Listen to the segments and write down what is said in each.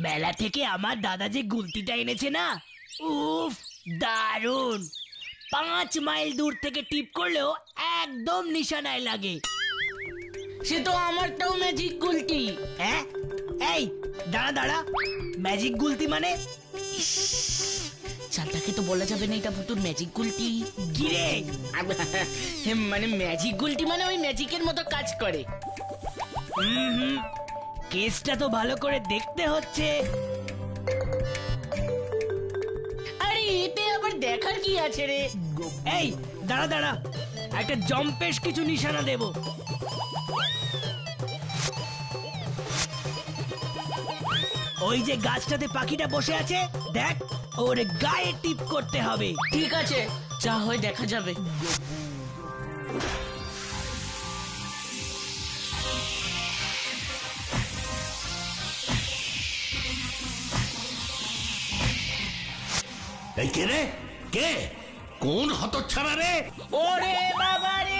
মেলা থেকে আমার দাদা যে গুলতিটা এনেছে না, উফ দারুন। 5 মাইল দূর থেকে টিপ করলেও একদম নিশানায় লাগে। সে তো আমারটাও ম্যাজিক গুলটি। হ্যাঁ, এই দাঁড়া দাঁড়া, ম্যাজিক গুলতি মানে? চালটাকে তো বলা যাবে না এটা ভুতুর ম্যাজিক গুলটি। কি রে? মানে ম্যাজিক গুলটি মানে ওই ম্যাজিকের মতো কাজ করে। কেসটা তো ভালো করে দেখতে হচ্ছে। আরে এতে আবার দেখার কি আছে রে? এই দাঁড়া দাঁড়া, একটা জম্পেশ কিছু নিশানা দেব। ওই যে গাছটাতে পাখিটা বসে আছে, দেখ, ওর গায়ে টিপ করতে হবে। ঠিক আছে, যা হয় দেখা যাবে। এই কে রে? কে? কোন হতচ্ছাড়া রে? ওরে বাবা রে!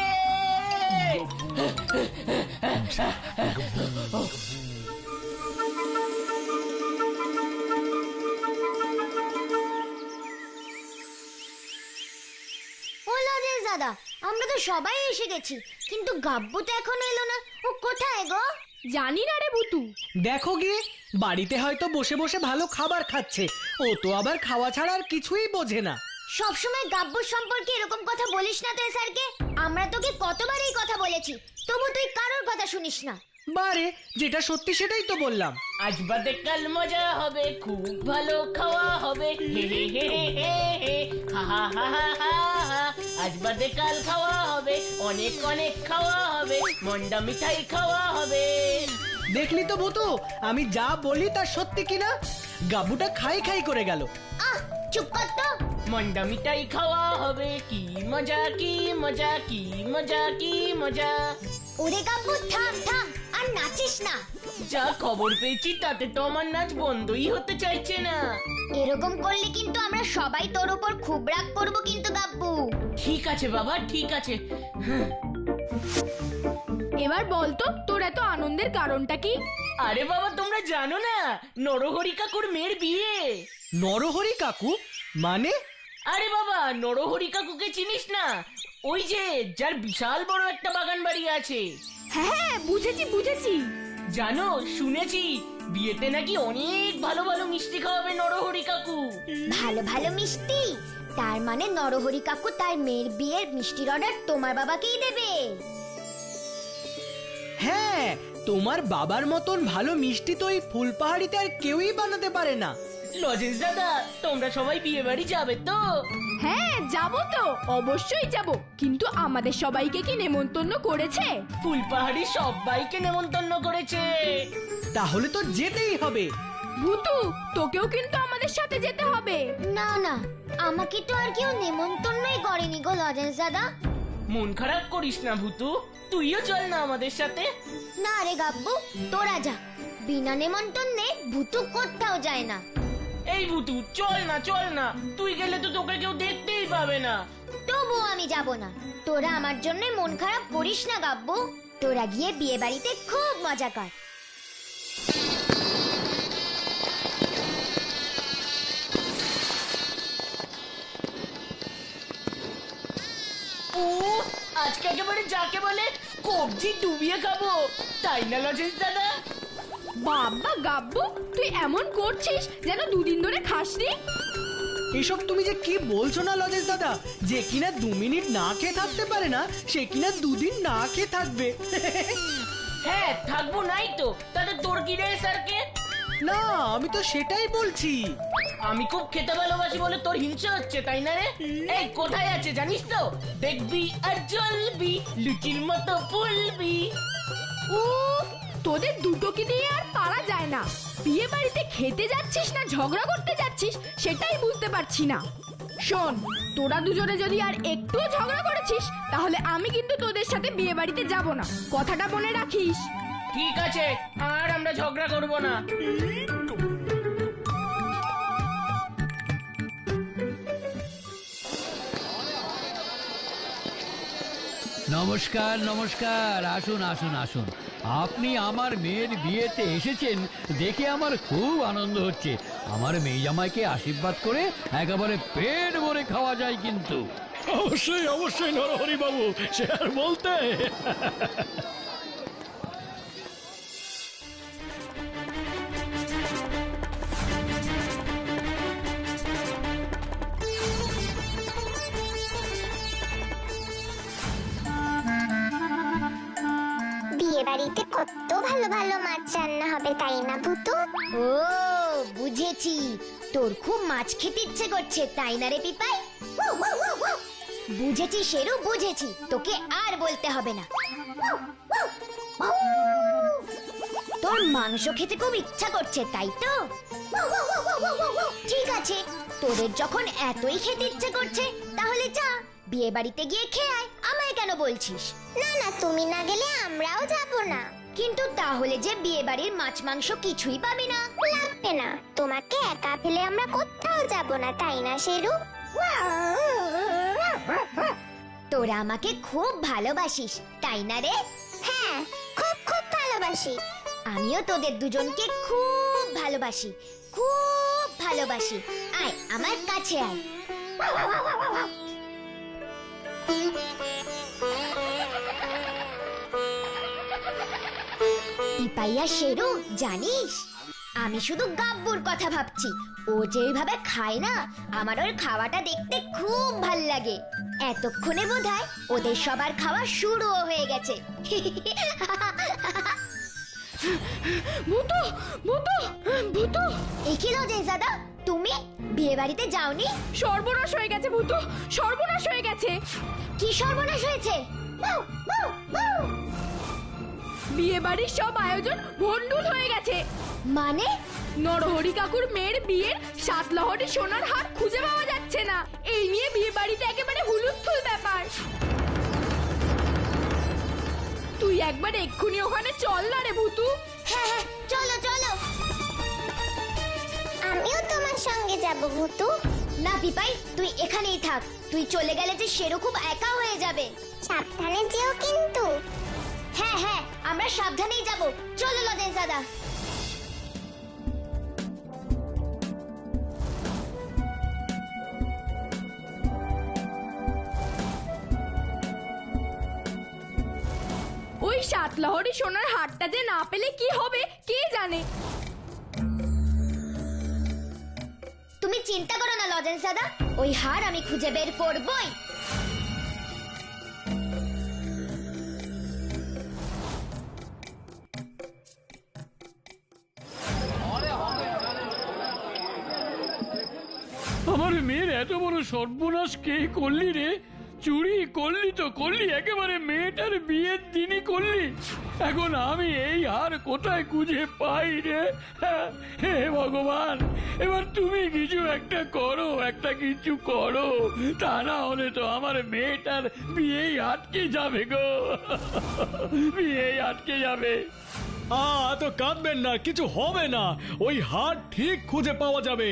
দাদা, আমরা তো সবাই এসে গেছি, কিন্তু গাব্বু তো এখনো এলো না। ও কোথায় গো? জানি না রে বুতু। দেখো গিয়ে, বাড়িতে হয়তো বসে বসে ভালো খাবার খাচ্ছে। ও তো আবার খাওয়া ছাড়া আর কিছুই বোঝে না। সবসময় গাব্বুর সম্পর্কে এরকম কথা বলিস না তো স্যারকে। আমরা তোকে কতবার এই কথা বলেছি, তবু তুই কারোর কথা শুনিস না। বারে, যেটা সত্যি সেটাই তো বললাম। আজ বাদে কাল মজা হবে, খুব ভালো খাওয়া হবে, হে হে হে হে হে, হা হা হা হা হা হা। আজ বাদে কাল খাওয়া হবে, অনেক অনেক খাওয়া হবে, মন্ডা মিঠাই খাওয়া হবে। দেখলি তো ভূতু, আমি যা বলি তা সত্যি কিনা। গাবুটা খাই খাই করে গেল। আহ, চুপ কর তো। মন্ডা মিঠাই খাওয়া হবে, কি মজা কি মজা কি মজা কি মজা। ওরে গাব্বু, থাম থাম, আর নাচিস না। যা খবর পেয়েছি তাতে তো আমার নাচ বন্ধই হতে চাইছে না। এরকম করলে কিন্তু আমরা সবাই তোর উপর খুব রাগ করব কিন্তু গাব্বু। ঠিক আছে বাবা, ঠিক আছে। এবার বলতো তোর এত আনন্দের কারণটা কি? আরে বাবা, তোমরা জানো না, নরহরি কাকুর মেয়ের বিয়ে। নরহরি কাকু মানে? আরে বাবা, নরহরি কাকুকে চিনিস না? ওই যে যার বিশাল বড় একটা বাগান বাড়ি আছে। হ্যাঁ, বুঝেছি বুঝেছি। জানো, শুনেছি বিয়েতে নাকি অনেক ভালো ভালো মিষ্টি খাওয়াবে নরহরি কাকু। ভালো ভালো মিষ্টি? তার মানে নরহরি কাকু তার মেয়ের বিয়ের মিষ্টির অর্ডার তোমার বাবাকেই দেবে? হ্যাঁ, তোমার বাবার মতন ভালো মিষ্টি তো এই ফুলপাহাড়িতে আর কেউই বানাতে পারে না। লজেন্স দাদা, তোমরা সবাই বিয়ে বাড়ি যাবে তো? হ্যাঁ, যাব তো, অবশ্যই যাব। কিন্তু আমাদের সবাইকে কি নেমন্তন্ন করেছে? ফুলপাহাড়ি সবাইকে নেমন্তন্ন করেছে। তাহলে তো যেতেই হবে। ভূতু, তোকেও কিন্তু আমাদের সাথে যেতে হবে। না না, আমাকে তো আর কেউ নেমন্তন্নই করেনি গো লজেন্স দাদা। মন খারাপ করিস না ভূতু, তুইও চল না আমাদের সাথে। না রে গাব্বু, তোরা যা। বিনা নেমন্তন্নে ভূতু কোথাও যায় না। এই ভূতু, চল না চল না, তুই গেলে তো তোকে কেউ দেখতেই পাবে না। তবু আমি যাব না। তোরা আমার জন্য মন খারাপ করিস না গাব্বু। তোরা গিয়ে বিয়ে বাড়িতে খুব মজা কর। আজকে একেবারে যাকে বলে কবজি ডুবিয়ে খাবো, তাই না লজেন্স দাদা? বাবা গাব্বু, তুই এমন করছিস যেন দুদিন ধরে খাসনি। এসব তুমি যে কি বলছো না লজেশ দাদা? যে কিনা 2 মিনিট না খেয়ে থাকতে পারে না, সে কিনা 2 দিন না খেয়ে থাকবে। হ্যাঁ, থাকবো নাই তো, তাতে তোর কি রে স্যারকে? না, আমি তো সেটাই বলছি। আমি খুব খেতে ভালোবাসি বলে তোর হিংসা হচ্ছে, তাই না রে? এই কোথায় আছে জানিস তো? দেখবি আর জ্বলবি, লুচির মতো ফুলবি। উফ, তোদের দুটোকে দিয়ে আর পারা যায় না। বিয়ে বাড়িতে খেতে যাচ্ছিস না ঝগড়া করতে যাচ্ছিস সেটাই বুঝতে পারছি না। শোন, তোরা দুজনে যদি আর একটুও ঝগড়া করেছিস তাহলে আমি কিন্তু তোদের সাথে বিয়ে বাড়িতে যাব না, কথাটা মনে রাখিস। ঠিক আছে, আর আমরা ঝগড়া করব না। নমস্কার নমস্কার, আসুন আসুন আসুন। আপনি আমার মেয়ের বিয়েতে এসেছেন দেখে আমার খুব আনন্দ হচ্ছে। আমার মেয়ে জামাইকে আশীর্বাদ করে একেবারে পেট ভরে খাওয়া যায় কিন্তু। অবশ্যই অবশ্যই নরহরি বাবু, সে আর বলতে। বিয়ে বাড়িতে কত ভালো ভালো মাছ রান্না হবে, তাই না ভূতু? ও বুঝেছি, তোর খুব মাছ খেতে ইচ্ছে করছে তাই না রে পিপাই? বুঝেছি শেরু, বুঝেছি, তোকে আর বলতে হবে না। তোর মাংস খেতে খুব ইচ্ছা করছে তাই তো? ঠিক আছে, তোদের যখন এতই খেতে ইচ্ছে করছে তাহলে যা বিয়ে বাড়িতে গিয়ে খেয়ে আয়, আমায় কেন বলছিস? না না, তুমি না গেলে আমরাও যাব না। কিন্তু তাহলে যে বিয়ে বাড়ির মাছ মাংস কিছুই পাবি না। লাগবে না, তোমাকে একা ফেলে আমরা কোথাও যাব না, তাই না শেরু? তোরা আমাকে খুব ভালোবাসিস তাই না রে? হ্যাঁ, খুব খুব ভালোবাসি। আমিও তোদের দুজনকে খুব ভালোবাসি, খুব ভালোবাসি। আয় আমার কাছে আয়। ইপাইয়া শেরু, জানিস আমি শুধু গাব্বুর কথা ভাবছি। ও যেভাবে খায় না, আমার ওর খাওয়াটা দেখতে খুব ভাল লাগে। এতক্ষণে বোধহয় ওদের সবার খাওয়া শুরুও হয়ে গেছে। ভূতু ভূতু ভূতু, এ কি লজেশ দাদা, তুমি বিয়ে বাড়িতে যাওনি? সর্বনাশ হয়ে গেছে ভূতু, সর্বনাশ হয়ে গেছে। কি সর্বনাশ হয়েছে? বিয়ে বাড়ির সব আয়োজন ভণ্ডুল হয়ে গেছে। মানে? নরহরি কাকুর মেয়ের বিয়ের 7 লহরি সোনার হার খুঁজে পাওয়া যাচ্ছে না। এই নিয়ে বিয়ে বাড়িতে একেবারে হুলুস্থুল ব্যাপার। তুই একবার এক্ষুনি ওখানে চল না রে ভূতু। হ্যাঁ হ্যাঁ, চলো চলো। আমিও তোমার সঙ্গে যাব ভূতু। না পিপাই, তুই এখানেই থাক। তুই চলে গেলে যে শেরু খুব একা হয়ে যাবে। সাবধানে যেও কিন্তু। হ্যাঁ হ্যাঁ, আমরা সাবধানেই যাব। চলো লজেশ দাদা। ওই 7 লহরি সোনার হারটা যে না পেলে কি হবে কে জানে। তুমি চিন্তা করো না লজেশ দাদা, ওই হার আমি খুঁজে বের করবই। আমার মেয়ের এত বড় সর্বনাশ কে করলি রে? চুরি করলি তো করলি, একেবারে মেয়েটার বিয়ের দিনই করলি। এখন আমি এই হার কোথায় খুঁজে পাই রে? হে ভগবান, এবার তুমি কিছু একটা করো, একটা কিছু করো, তা না হলে তো আমার মেয়েটার বিয়েই আটকে যাবে গো, বিয়েই আটকে যাবে। এত কাঁদবেন না, কিছু হবে না। ওই হার ঠিক খুঁজে পাওয়া যাবে।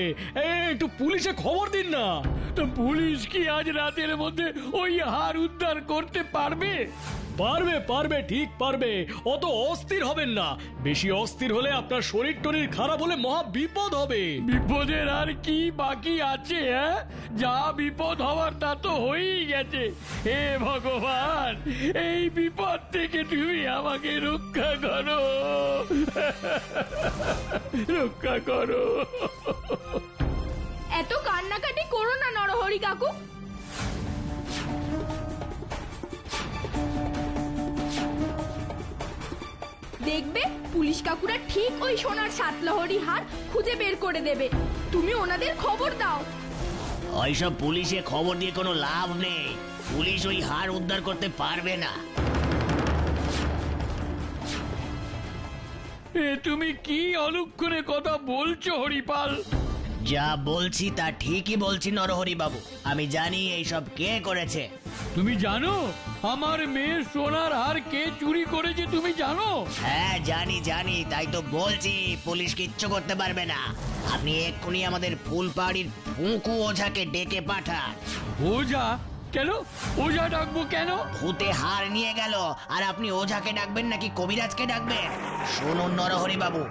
একটু পুলিশে খবর দিন না। তো পুলিশ কি আজ রাতের মধ্যে ওই হার উদ্ধার করতে পারবে? পারবে পারবে, ঠিক পারবে। অত অস্থির হবেন না। বেশি অস্থির হলে আপনার শরীর টরীর খারাপ হলে মহা বিপদ হবে। বিপদের আর কি বাকি আছে? যা বিপদ হওয়ার তা তো হয়েই গেছে। হে ভগবান, এই বিপদ থেকে তুমি আমাকে রক্ষা করো, রক্ষা করো। এত কান্নাকাটি করো না নরহরি কাকু। দেখবে পুলিশ কাকুরা ঠিক ওই সোনার 7 লহরি হার খুঁজে বের করে দেবে। তুমি ওনাদের খবর দাও। ওইসব পুলিশে খবর দিয়ে কোনো লাভ নেই। পুলিশ ওই হার উদ্ধার করতে পারবে না। তুমি কি অলক্ষণে কথা বলছো হরিপাল? যা বলছি তা ঠিকই বলছি নরহরি বাবু। আমি জানি এইসব কে করেছে। তুমি জানো আমার মেয়ের সোনার হার কে চুরি করেছে? তুমি জানো? হ্যাঁ জানি জানি, তাই তো বলছি পুলিশ কিচ্ছু করতে পারবে না। আপনি এক্ষুনি আমাদের ফুলপাড়ির ফুঁকু ওঝাকে ডেকে পাঠান। ওঝা? কেন ওঝা ডাকবো কেন? ভূতে হার নিয়ে গেল আর আপনি ওঝাকে ডাকবেন নাকি কবিরাজকে ডাকবেন? শুনুন নরহরি বাবু,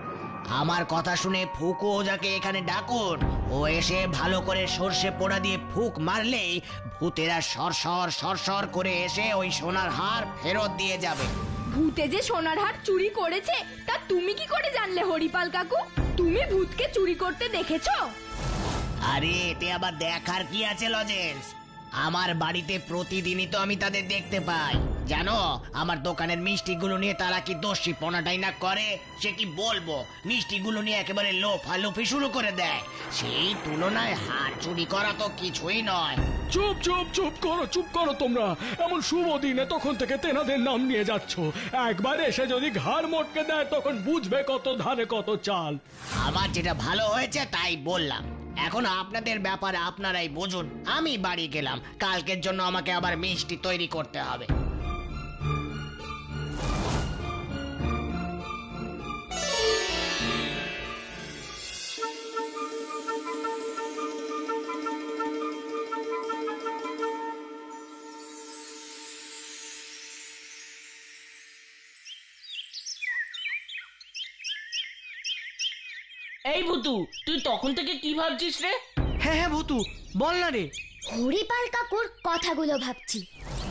আমার কথা শুনে ফুকু ওঝাকে এখানে ডাকুন। ও এসে ভালো করে সর্ষে পোড়া দিয়ে ফুক মারলেই ভূতেরা সরসর সরসর করে এসে ওই সোনার হার ফেরত দিয়ে যাবে। ভূতে যে সোনার হার চুরি করেছে তা তুমি কি করে জানলে হরিপাল কাকু? তুমি ভূতকে চুরি করতে দেখেছো? আরে এতে আবার দেখার কি আছে লজেন্স? আমার বাড়িতে প্রতিদিনই তো আমি তাদের দেখতে পাই। জানো আমার দোকানের মিষ্টিগুলো নিয়ে তারা কি দোষী পনাটাই না করে, সে কি বলবো। মিষ্টিগুলো নিয়ে একেবারে লোফালুফি শুরু করে দেয়। সেই তুলনায় হার চুরি করা তো কিছুই নয়। চুপ চুপ চুপ করো তোমরা। এমন শুভ দিনে তখন থেকে তেনাদের নাম নিয়ে যাচ্ছ। একবার এসে যদি ঘাড় মটকে দেয় তখন বুঝবে কত ধানে কত চাল। আমার যেটা ভালো হয়েছে তাই বললাম। এখন আপনাদের ব্যাপার আপনারাই বুঝুন। আমি বাড়ি গেলাম, কালকের জন্য আমাকে আবার মিষ্টি তৈরি করতে হবে। এই ভুতু, তুই তখন থেকে কি ভাবছিস রে? হ্যাঁ হ্যাঁ ভূতু, বল না রে। হরিপাল কাকুর কথাগুলো ভাবছি।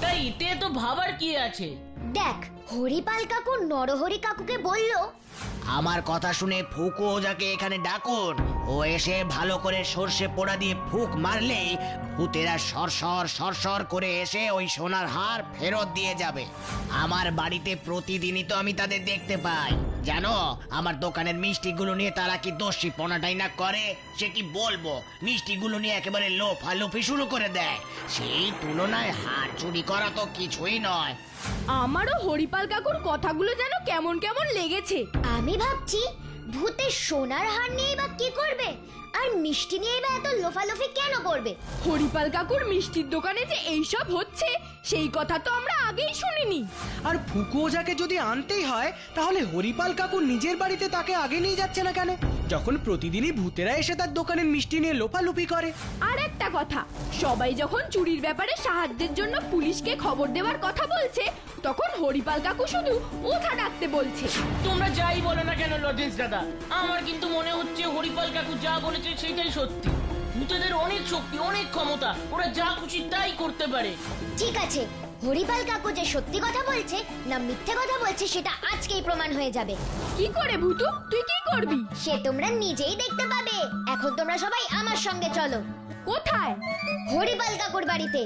তাই এতে তো ভাবার কি আছে? দেখ, হরিপাল কাকু নরহরি কাকুকে বলল, আমার কথা শুনে ফুকু ওঝাকে এখানে ডাকুন। ও এসে ভালো করে সর্ষে পোড়া দিয়ে ফুক মারলেই ভূতেরা সরসর সরসর করে এসে ওই সোনার হার ফেরত দিয়ে যাবে। আমার বাড়িতে প্রতিদিনই তো আমি তাদের দেখতে পাই। জানো আমার দোকানের মিষ্টিগুলো নিয়ে তারা কি দোষী পনাটাই না করে, সে কি বলবো। মিষ্টিগুলো নিয়ে একেবারে লোফালুফি শুরু করে দেয়। সেই তুলনায় হার চুরি করা তো কিছুই নয়। আমারও হরিপাল কাকুর কথাগুলো যেন কেমন কেমন লেগেছে। আমি ভাবছি ভূতে সোনার হার নিয়ে বা কি করবে, আর মিষ্টি নিয়ে বা এত লোফালোফি কেন করবে। হরিপাল কাকুর মিষ্টির দোকানে যে এইসব হচ্ছে সেই কথা তো আমরা আগেই শুনিনি। আর ফুকু ওঝাকে যদি আনতেই হয় তাহলে হরিপাল কাকু নিজের বাড়িতে তাকে আগে নিয়ে যাচ্ছে না কেন, যখন প্রতিদিনই ভূতেরা এসে তার দোকানের মিষ্টি নিয়ে লোফালুপি করে। আর একটা কথা, সবাই যখন চুরির ব্যাপারে সাহায্যের জন্য পুলিশকে খবর দেওয়ার কথা বলছে, তখন হরিপাল কাকু শুধু ওঝা ডাকতে বলছে। তোমরা যাই বলো না কেন লজেন্স দাদা, আমার কিন্তু মনে হচ্ছে হরিপাল কাকু যা বলেছে সেটাই সত্যি। ভূতেদের অনেক শক্তি, অনেক ক্ষমতা, ওরা যা খুশি তাই করতে পারে। ঠিক আছে, হরিপাল কাকু যে সত্যি কথা বলছে না মিথ্যে কথা বলছে সেটা আজকেই প্রমাণ হয়ে যাবে। কি করে ভূতু, তুই কি করবি? সে তোমরা নিজেই দেখতে পাবে। এখন তোমরা সবাই আমার সঙ্গে চলো। কোথায়? হরিপাল কাকুর বাড়িতে।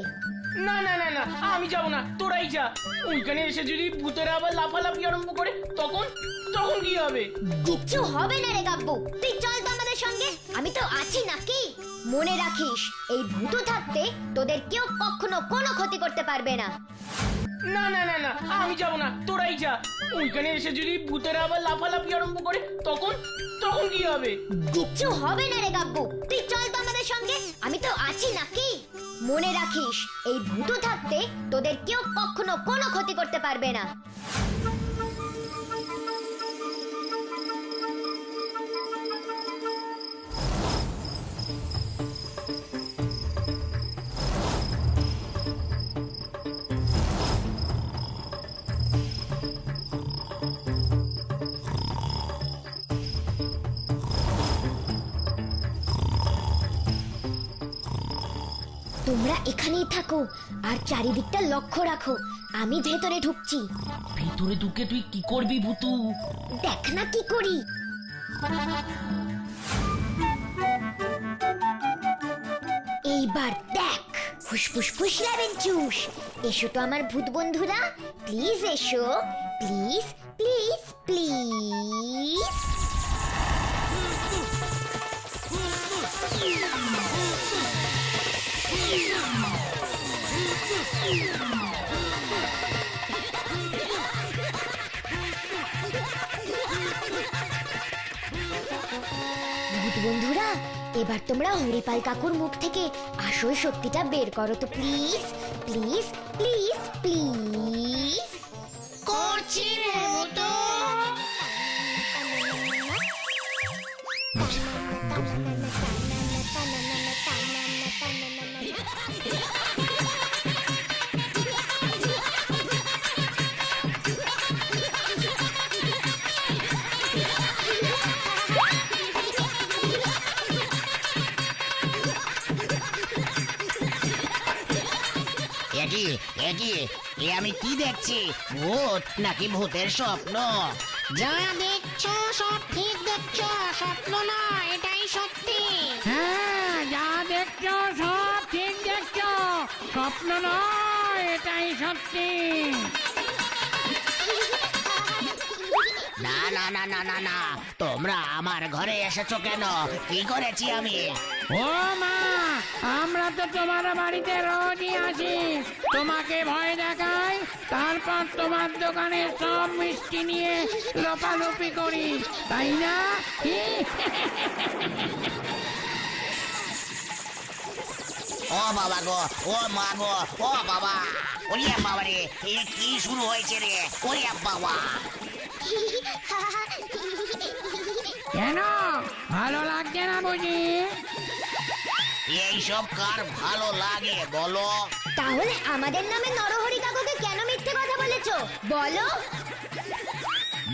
না না না না, আমি যাবো না, তোরাই যা। ওইখানে এসে যদি ভূতেরা আবার লাফালাফি আরম্ভ করে তখন তখন কি হবে? কিচ্ছু হবে না রে গাব্বু, তুই চল তো আমাদের সঙ্গে। আমি তো আছি নাকি। মনে রাখিস, এই ভূতু থাকতে তোদের কেউ কখনো কোনো ক্ষতি করতে পারবে না। না না না না, আমি যাবো না, তোরাই যা। ওইখানে এসে যদি ভূতেরা আবার লাফালাফি আরম্ভ করে তখন তখন কি হবে? কিচ্ছু হবে না রে গাব্বু, তুই চল তো আমাদের সঙ্গে। আমি তো আছি নাকি। মনে রাখিস, এই ভূতু থাকতে তোদের কেউ কখনো কোনো ক্ষতি করতে পারবে না। তোমরা এখানেই থাকো আর চারিদিকটা লক্ষ্য রাখো। আমি ভেতরে ঢুকছি। ভিতরে ঢুকে তুই কি করবি ভূতু? দেখ না কি করি। এইবার দেখ, ফুসফুস ফুসলাবেন চুষ। এসো তো আমার ভূত বন্ধুরা, প্লিজ এসো, প্লিজ প্লিজ প্লিজ। ভূত বন্ধুরা, এবার তোমরা হরিপাল কাকুর মুখ থেকে আসল সত্যিটা বের করো তো প্লিজ প্লিজ প্লিজ প্লিজ। করছি রে ভূতু। একই একই এ আমি কি দেখছি, ভূত নাকি ভূতের স্বপ্ন? যা দেখছো সব ঠিক দেখছো, স্বপ্ন না, এটাই সত্যি। হ্যাঁ, যা দেখছো সব ঠিক দেখছো, স্বপ্ন নয়, এটাই সত্যি। না না না না না না, তোমরা আমার ঘরে এসেছো কেন? কি করেছি আমি? ও মা, আমরা তো তোমার বাড়িতে রোজই আসি, তোমাকে ভয় দেখাই, তারপর তোমার দোকানে সব মিষ্টি নিয়ে লোপালুপি করি, তাই না? ও বাবা গো, ও মা গো, ও বাবা, ওরে বাবা রে, এ কি শুরু হয়েছে রে? ওরে বাবা, কেন ভালো লাগছে না বুঝি? এইসব কার ভালো লাগে বলো? তাহলে আমাদের নামে নরহরি কাকুকে কেন মিথ্যে কথা বলেছো বলো?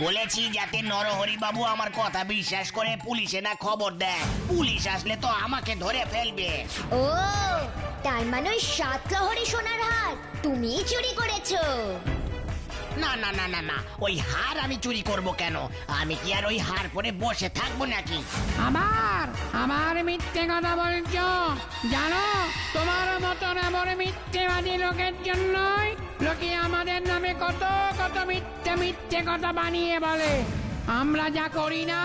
বলেছি যাতে নরহরি বাবু আমার কথা বিশ্বাস করে পুলিশে না খবর দেয়, পুলিশ আসলে তো আমাকে ধরে ফেলবে। ও, তার মানে ওই 7 লহরি সোনার হার তুমিই চুরি করেছো? না না না না না, ওই হার আমি চুরি করব কেন? আমি কি আর ওই হার পরে বসে থাকবো নাকি? আমার মিথ্যে কথা বলছো? জানো, তোমার মতন এমন মিথ্যেবাদী লোকের জন্যই লোকে আমাদের নামে কত কত মিথ্যে মিথ্যে কথা বানিয়ে বলে। আমরা যা করি না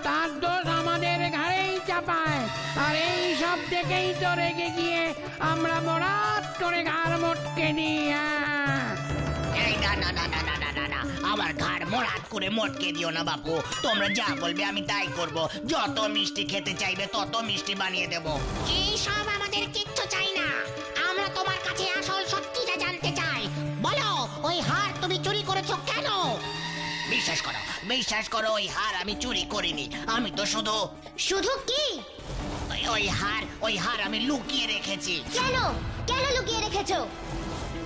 তার দোষ আমাদের ঘাড়েই চাপায়, আর এই সব দেখেই তো রেগে গিয়ে আমরা মরাত করে ঘাড় মোটকে দিই। এই না না না না না না না না, আমার ঘাড় মোড়াত করে মটকে দিও না বাপু, তোমরা যা বলবে আমি তাই করব। যত মিষ্টি খেতে চাইবে তত মিষ্টি বানিয়ে দেব। এই সব আমাদের কিচ্ছু চাই না, আমরা তোমার কাছে আসল সত্যিটা জানতে চাই। বলো, ওই হার তুমি চুরি করেছো কেন? বিশ্বাস করো ওই হার আমি চুরি করিনি, আমি তো শুধু শুধু কি? ওই হার আমি লুকিয়ে রেখেছি। কেন কেন লুকিয়ে রেখেছো?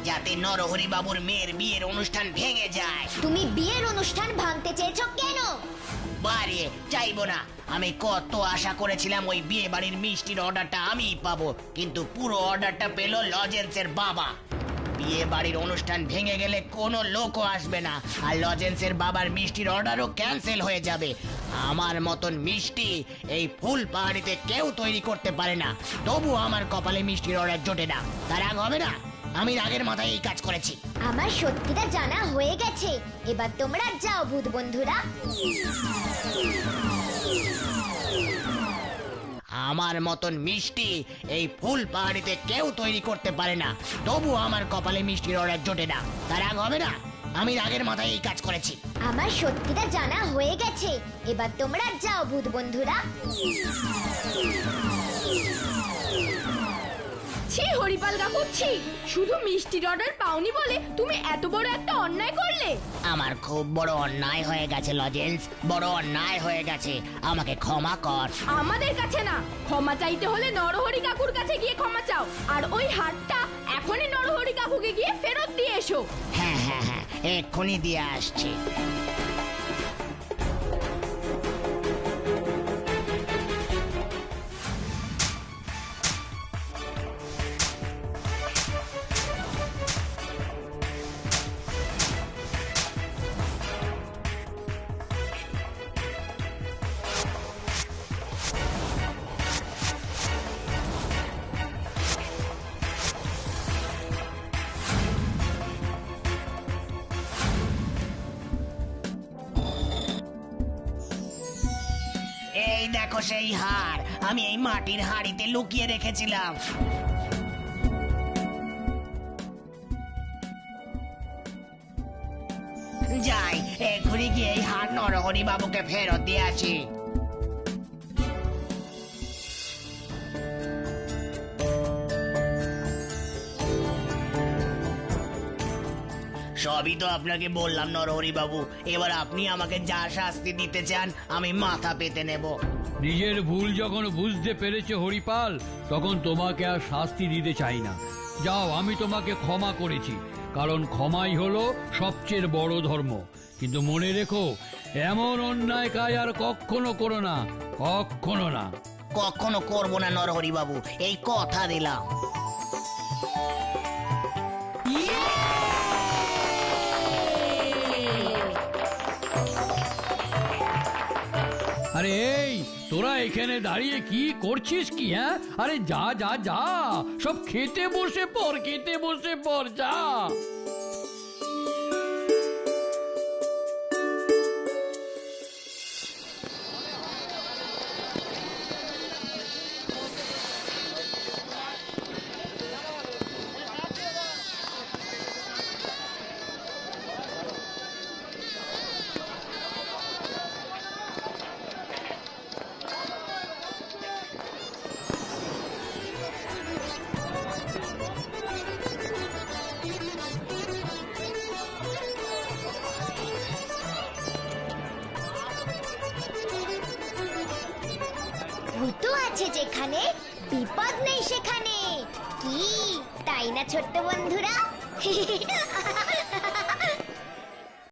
যাতে নরহরি বাবুর মেয়ের বিয়ের অনুষ্ঠান ভেঙে যায়। তুমি বিয়ের অনুষ্ঠান ভাঙতে চেয়েছো কেন? বাড়ি চাইবো না, আমি কত আশা করেছিলাম ওই বিয়ে বাড়ির মিষ্টির অর্ডারটা আমিই পাবো, কিন্তু পুরো অর্ডারটা পেল লজেন্সের বাবা। বিয়ে বাড়ির অনুষ্ঠান ভেঙে গেলে কোনো লোকও আসবে না, আর লজেন্সের বাবার মিষ্টির অর্ডারও ক্যান্সেল হয়ে যাবে। আমার মতন মিষ্টি এই ফুল পাহাড়িতে কেউ তৈরি করতে পারে না, তবু আমার কপালে মিষ্টির অর্ডার জোটে না। তার রাগ হবে না, আমি রাগের মাথায় এই কাজ করেছি। আমার সত্যিটা জানা হয়ে গেছে, এবার তোমরা যাও ভূত বন্ধুরা। আমার মতন মিষ্টি এই ফুল পাহাড়িতে কেউ তৈরি করতে পারে না, তবু আমার কপালে মিষ্টির অর্ডার জোটে না। তার রাগ হবে না, আমি রাগের মাথায় এই কাজ করেছি। আমার সত্যিটা জানা হয়ে গেছে, এবার তোমরা যাও ভূত বন্ধুরা। ছি হরিপাল কাকু, ছি! শুধু মিষ্টির অর্ডার পাওনি বলে তুমি এত বড় একটা অন্যায় করলে। আমার খুব বড় অন্যায় হয়ে গেছে লজেন্স, বড় অন্যায় হয়ে গেছে, আমাকে ক্ষমা কর। আমাদের কাছে না, ক্ষমা চাইতে হলে নরহরি কাকুর কাছে গিয়ে ক্ষমা চাও, আর ওই হারটা এখনই নরহরি কাকুকে গিয়ে ফেরত দিয়ে এসো। হ্যাঁ হ্যাঁ হ্যাঁ, এক্ষুনি দিয়ে আসছি। এই দেখো সেই হার, আমি এই মাটির হাড়িতে লুকিয়ে রেখেছিলাম। যাই, এক্ষুনি গিয়ে এই হার নরহরি বাবুকে ফেরত দিয়ে আসি। সবই তো আপনাকে বললাম নরহরি বাবু, এবার আপনি আমাকে যা শাস্তি দিতে চান আমি মাথা পেতে নেব। নিজের ভুল যখন বুঝতে পেরেছে হরিপাল, তখন তোমাকে আর শাস্তি দিতে চাই না। যাও, আমি তোমাকে ক্ষমা করেছি, কারণ ক্ষমাই হলো সবচেয়ে বড় ধর্ম। কিন্তু মনে রেখো, এমন অন্যায় কাজ আর কখনো করো না, কখনো না। কখনো করবো না নরহরি বাবু, এই কথা দিলাম। আরে এই তোরা এখানে দাঁড়িয়ে কি করছিস কি? হ্যাঁ, আরে যা যা যা, সব খেতে বসে পর যা। ভূতও আছে যেখানে, বিপদ নেই সেখানে, কি তাই না ছোট্ট বন্ধুরা?